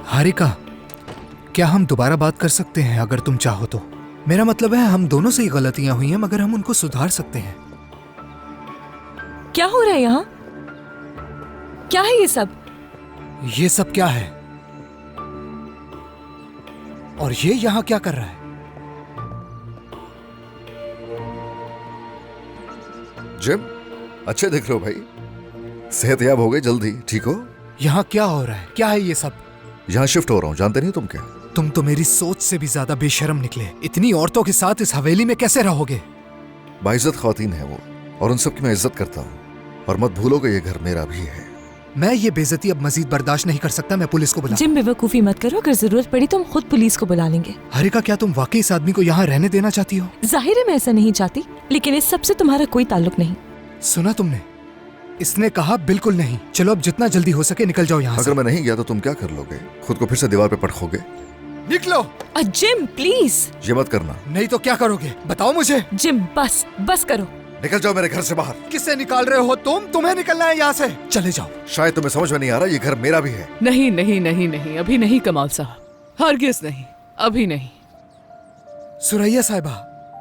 हारिका, क्या हम दोबारा बात कर सकते हैं अगर तुम चाहो तो? मेरा मतलब है हम दोनों से ही गलतियां हुई हैं मगर हम उनको सुधार सकते हैं। क्या हो रहा है यहाँ? क्या है ये सब? ये सब क्या है? और ये यहाँ क्या कर रहा है? जिम, अच्छे दिख रहे हो भाई। सेहतयाब हो गए जल्दी, ठीक हो? यहाँ क्या हो रहा है? क्या है ये सब? यहाँ शिफ्ट हो रहा हूँ, जानते नहीं तुम क्या? तुम तो मेरी सोच से भी ज्यादा बेशर्म निकले। इतनी औरतों के साथ इस हवेली में कैसे रहोगे? बाइज्जत ख्वातीन है वो, और उन सब की मैं इज्जत करता हूँ। और मत भूलो कि ये घर मेरा भी है। मैं ये बेइज्जती अब मजीद बर्दाश्त नहीं कर सकता। मैं पुलिस को बुला। जिम, बेवकूफी मत करो। अगर जरूरत पड़ी तो हम खुद पुलिस को बुला लेंगे। हारिका, क्या तुम वाकई इस आदमी को यहाँ रहने देना चाहती हो? जाहिर है मैं ऐसा नहीं चाहती, लेकिन इस सब से तुम्हारा कोई ताल्लुक नहीं। सुना तुमने? इसने कहा बिल्कुल नहीं। चलो अब जितना जल्दी हो सके निकल जाओ यहाँ से। अगर मैं नहीं गया तो तुम क्या कर लोगे? खुद को फिर से दीवार पे पटकोगे? निकलो। Gym please. ये मत करना। नहीं तो क्या करोगे? बताओ मुझे। जिम बस करो। निकल जाओ मेरे घर से बाहर। किससे निकाल रहे हो तुम? तुम्हें निकलना है यहाँ से। चले जाओ। शायद तुम्हें समझ में नहीं आ रहा, ये घर मेरा भी है। नहीं नहीं नहीं नहीं, अभी नहीं कमाल साहब, हरगिज नहीं, अभी नहीं। सुरैया साहिबा,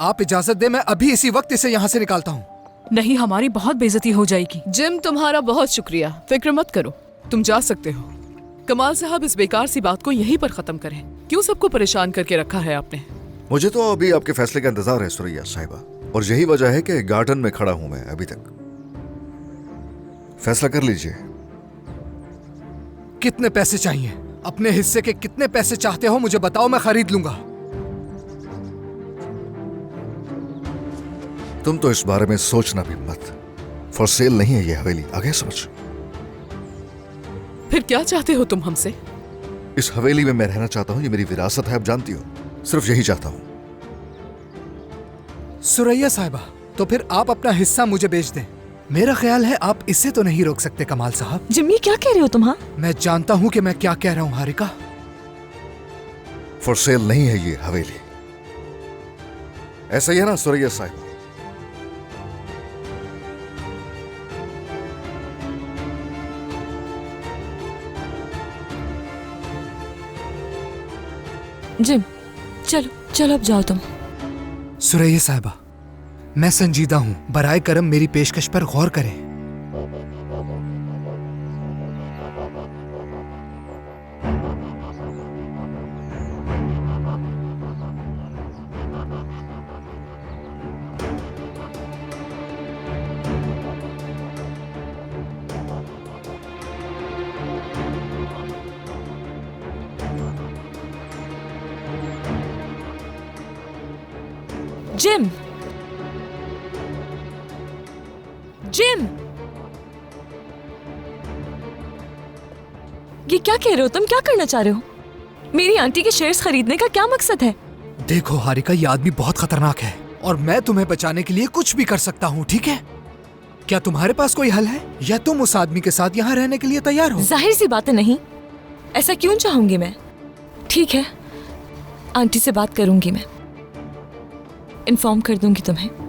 आप इजाजत दे, मैं अभी इसी वक्त इसे यहाँ से निकालता हूँ। नहीं, हमारी बहुत बेइज्जती हो जाएगी। जिम, तुम्हारा बहुत शुक्रिया, फिक्र मत करो, तुम जा सकते हो। कमाल साहब, इस बेकार सी बात को यहीं पर खत्म करें। क्यों सबको परेशान करके रखा है आपने? मुझे तो अभी आपके फैसले का इंतजार है सुरैया साहिबा, और यही वजह है कि गार्डन में खड़ा हूं मैं अभी तक। फैसला कर लीजिए। कितने पैसे चाहिए? अपने हिस्से के कितने पैसे चाहते हो मुझे बताओ, मैं खरीद लूंगा। तुम तो इस बारे में सोचना भी मत। फॉर सेल नहीं है ये हवेली, आगे समझ। फिर क्या चाहते हो तुम हमसे? इस हवेली में मैं रहना चाहता हूं, ये मेरी विरासत है, आप जानती हो। सिर्फ यही चाहता हूं। सुरैया साहिबा, तो फिर आप अपना हिस्सा मुझे बेच दें। मेरा ख्याल है आप इसे तो नहीं रोक सकते कमाल साहब। जिम, ये क्या कह रहे हो तुम? हाँ, मैं जानता हूं कि मैं क्या कह रहा हूं हारिका। फॉर सेल नहीं है ये हवेली। ऐसा ही है ना सुरैया साहिबा? जिम, चलो अब जाओ तुम। सुरैया साहिबा, मैं संजीदा हूं, बराए करम मेरी पेशकश पर गौर करें। जिम, ये क्या कह रहे हो तुम? क्या करना चाह रहे हो? मेरी आंटी के शेयर्स खरीदने का क्या मकसद है? देखो हारिका, ये आदमी बहुत खतरनाक है और मैं तुम्हें बचाने के लिए कुछ भी कर सकता हूँ, ठीक है? क्या तुम्हारे पास कोई हल है या तुम उस आदमी के साथ यहाँ रहने के लिए तैयार हो? जाहिर सी बात है नहीं। ऐसा क्यों चाहूंगी मैं? ठीक है, आंटी से बात करूंगी मैं, इन्फॉर्म कर दूंगी तुम्हें।